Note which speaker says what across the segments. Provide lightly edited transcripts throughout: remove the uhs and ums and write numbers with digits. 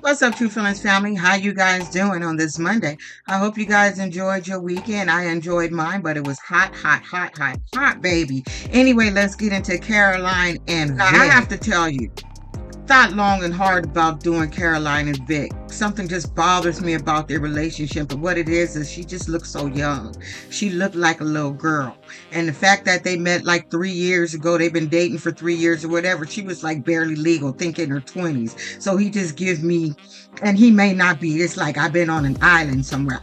Speaker 1: What's up, True Feelings family? How you guys doing on this Monday? I hope you guys enjoyed your weekend. I enjoyed mine, but it was hot, hot, hot, hot, hot, baby. Anyway, let's get into Caroline and Vick. I have to tell you, thought long and hard about doing Caroline and Vick. Something just bothers me about their relationship, but what it is she just looks so young. She looked like a little girl. And the fact that they met like 3 years ago, they've been dating for 3 years or whatever, she was like barely legal, think in her 20s. So he just gives me, and he may not be, it's like I've been on an island somewhere.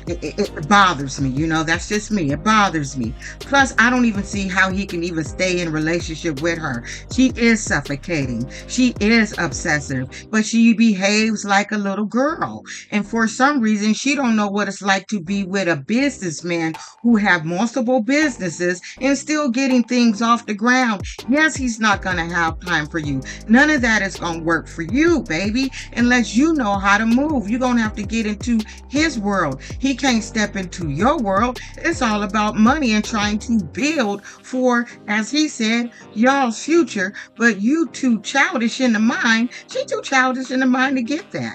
Speaker 1: It bothers me, that's just me. It bothers me. Plus, I don't even see how he can even stay in a relationship with her. She is suffocating. She is obsessive, but she behaves like a little girl. And for some reason, she don't know what it's like to be with a businessman who have multiple businesses and still getting things off the ground. Yes, he's not going to have time for you. None of that is going to work for you, baby, unless you know how to move. You're going to have to get into his world. He can't step into your world. It's all about money and trying to build for, as he said, y'all's future, but you too childish in the mind. She too childish in the mind to get that.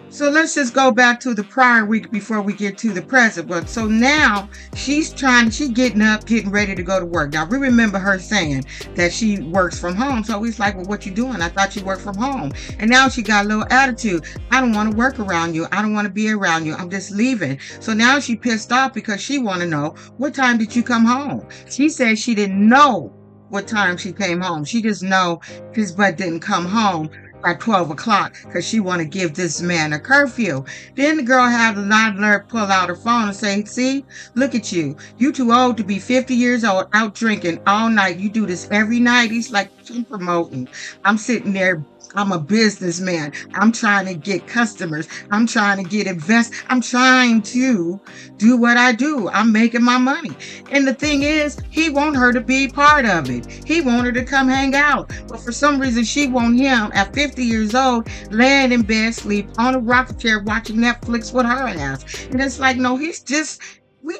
Speaker 1: So let's just go back to the prior week before we get to the present one. So now she's getting up, getting ready to go to work. Now we remember her saying that she works from home. So he's like, well, what you doing? I thought you worked from home. And now she got a little attitude. I don't want to work around you. I don't want to be around you. I'm just leaving. So now she pissed off because she want to know, what time did you come home? She said she didn't know what time she came home. She just know his butt didn't come home by 12 o'clock because she want to give this man a curfew. Then the girl had the nerve pull out her phone and say, see, look at you. You too old to be 50 years old out drinking all night. You do this every night. He's like, I'm promoting. I'm sitting there. I'm a businessman. I'm trying to get customers. I'm trying to get invest. I'm trying to do what I do. I'm making my money. And the thing is, he want her to be part of it. He want her to come hang out. But for some reason, she want him at 50 years old, laying in bed, sleep on a rocking chair, watching Netflix with her ass. And it's like, no, we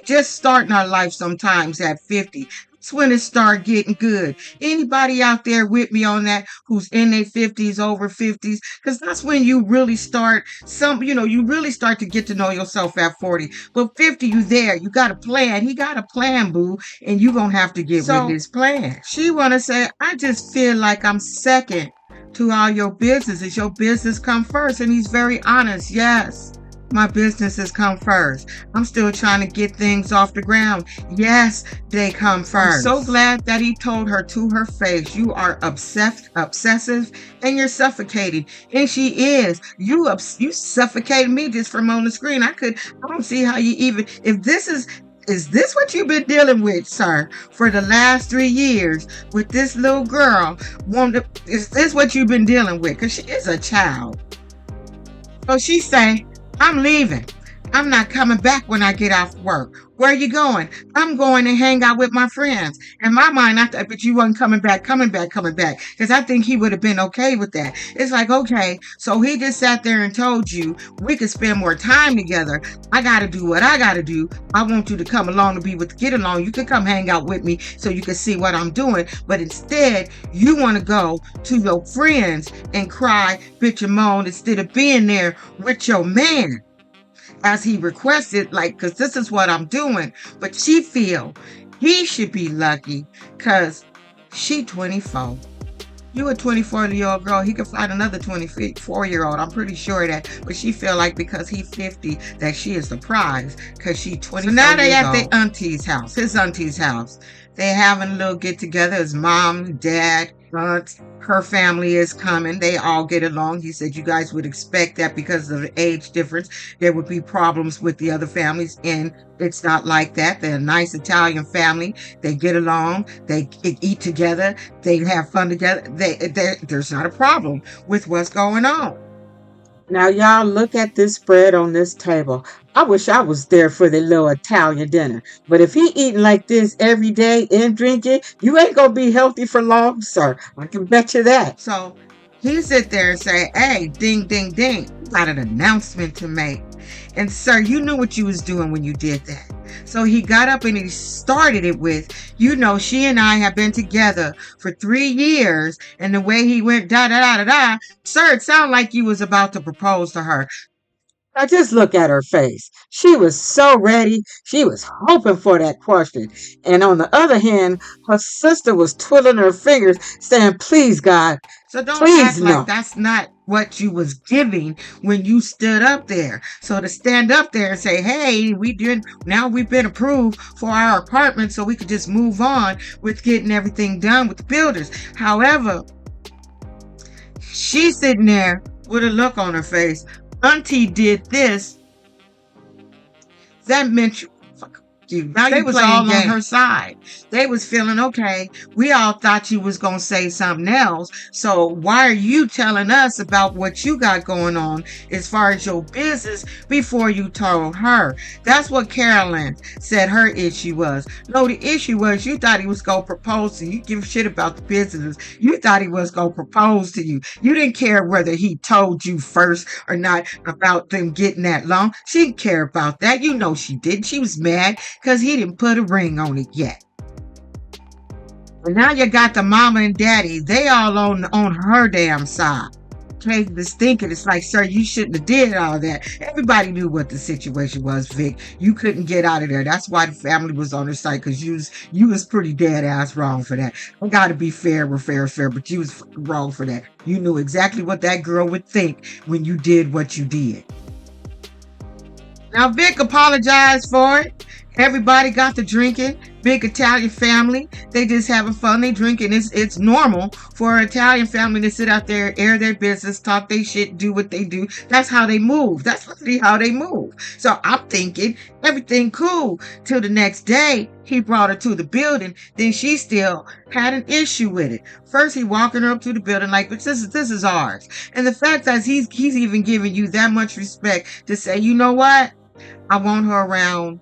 Speaker 1: just starting our life sometimes at 50. That's when it start getting good. Anybody out there with me on that who's in their 50s, over 50s? Because that's when you really start you really start to get to know yourself at 40. But 50, you there. You got a plan. He got a plan, boo. And you going to have to get with his plan. She want to say, I just feel like I'm second to all your businesses. Your business come first. And he's very honest. Yes. My businesses come first. I'm still trying to get things off the ground. Yes, they come first. I'm so glad that he told her to her face, you are obsessive, and you're suffocating. And she is. You suffocated me just from on the screen. I don't see how you even, is this what you've been dealing with, sir, for the last 3 years with this little girl? Is this what you've been dealing with? Because she is a child. So she say, I'm leaving. I'm not coming back when I get off work. Where are you going? I'm going to hang out with my friends. In my mind, I thought, but you wasn't coming back. Because I think he would have been okay with that. It's like, okay, so he just sat there and told you we could spend more time together. I got to do what I got to do. I want you to come along to get along. You can come hang out with me so you can see what I'm doing. But instead, you want to go to your friends and cry, bitch and moan instead of being there with your man. As he requested, because this is what I'm doing. But she feel he should be lucky because she 24. You a 24-year-old girl, he could find another 24-year-old. I'm pretty sure that. But she feel like because he 50, that she is the prize because she 24 So now they at their auntie's house, his auntie's house. They having a little get together. His mom, dad, aunt, her family is coming. They all get along. He said you guys would expect that because of the age difference. There would be problems with the other families. And it's not like that. They're a nice Italian family. They get along. They eat together. They have fun together. There's not a problem with what's going on. Now, y'all look at this spread on this table. I wish I was there for the little Italian dinner. But if he eating like this every day and drinking, you ain't going to be healthy for long, sir. I can bet you that. So he sit there and say, hey, ding, ding, ding. Got an announcement to make. And sir, you knew what you was doing when you did that. So he got up and he started it with, she and I have been together for 3 years. And the way he went da da da da da, sir, it sounded like you was about to propose to her. Now just look at her face. She was so ready. She was hoping for that question. And on the other hand, her sister was twiddling her fingers, saying, please, God, so don't act like that's not what you was giving when you stood up there. So to stand up there and say, hey, now we've been approved for our apartment, so we could just move on with getting everything done with the builders. However, she's sitting there with a look on her face. Auntie did this. That meant you. Now they was all on her side. They was feeling okay. We all thought you was gonna say something else. So why are you telling us about what you got going on as far as your business before you told her? That's what Carolyn said her issue was. No, the issue was you thought he was gonna propose to you. You give a shit about the business. You thought he was gonna propose to you. You didn't care whether he told you first or not about them getting that long. She didn't care about that. You know she didn't. She was mad because he didn't put a ring on it yet. And now you got the mama and daddy. They all on her damn side. Okay, this thinking, it's like, sir, you shouldn't have did all that. Everybody knew what the situation was, Vic. You couldn't get out of there. That's why the family was on her side, because you was pretty dead ass wrong for that. I gotta be fair where fair is fair, but you was wrong for that. You knew exactly what that girl would think when you did what you did. Now Vic apologized for it. Everybody got to drinking. Big Italian family. They just having fun. They drinking. It's normal for an Italian family to sit out there, air their business, talk their shit, do what they do. That's how they move. That's literally how they move. So I'm thinking everything cool till the next day. He brought her to the building. Then she still had an issue with it. First, he walking her up to the building like, this is ours. And the fact that he's even giving you that much respect to say, you know what? I want her around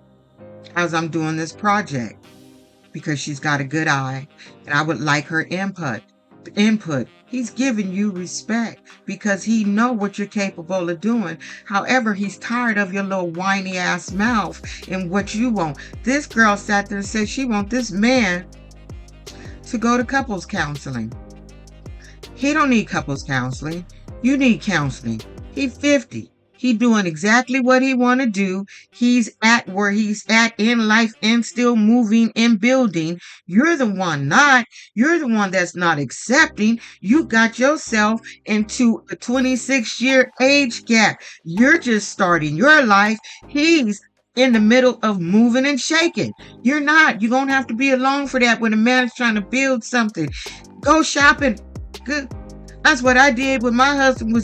Speaker 1: as I'm doing this project because she's got a good eye and I would like her input. He's giving you respect because he know what you're capable of doing. However, he's tired of your little whiny ass mouth and what you want. This girl sat there and said she want this man to go to couples counseling. He don't need couples counseling. You need counseling. He's 50. He doing exactly what he want to do. He's at where he's at in life and still moving and building. You're the one that's not accepting. You got yourself into a 26-year age gap. You're just starting your life. He's in the middle of moving and shaking. You're not. You're going to have to be alone for that when a man's trying to build something. Go shopping. Good. That's what I did when my husband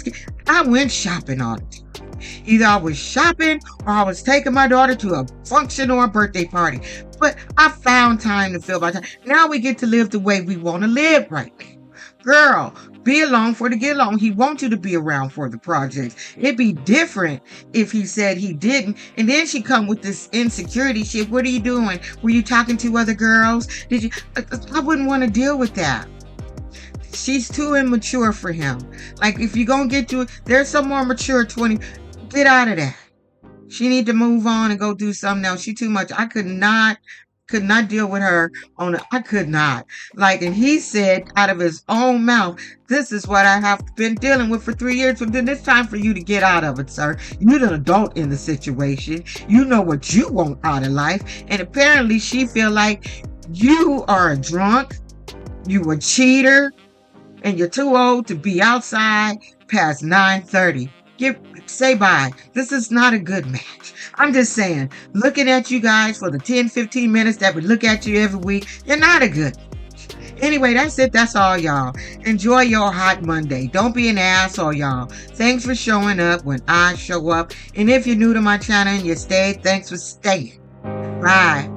Speaker 1: I went shopping all the time. Either I was shopping or I was taking my daughter to a function or a birthday party. But I found time to fill my time. Now we get to live the way we want to live right now. Girl, be along for the get along. He wants you to be around for the project. It'd be different if he said he didn't. And then she come with this insecurity shit. What are you doing? Were you talking to other girls? Did you? I wouldn't want to deal with that. She's too immature for him. Like, if you're going to get to it, there's some more mature 20. Get out of that. She need to move on and go do something else. She too much. I could not deal with her I could not. Like, and he said out of his own mouth, this is what I have been dealing with for 3 years. So then it's time for you to get out of it, sir. You're an adult in the situation. You know what you want out of life. And apparently she feel like you are a drunk. You a cheater. And you're too old to be outside past 9:30. Say bye. This is not a good match. I'm just saying, looking at you guys for the 10-15 minutes that we look at you every week, you're not a good match. Anyway, that's it. That's all, y'all. Enjoy your hot Monday. Don't be an asshole, y'all. Thanks for showing up when I show up. And if you're new to my channel and you stayed, thanks for staying. Bye.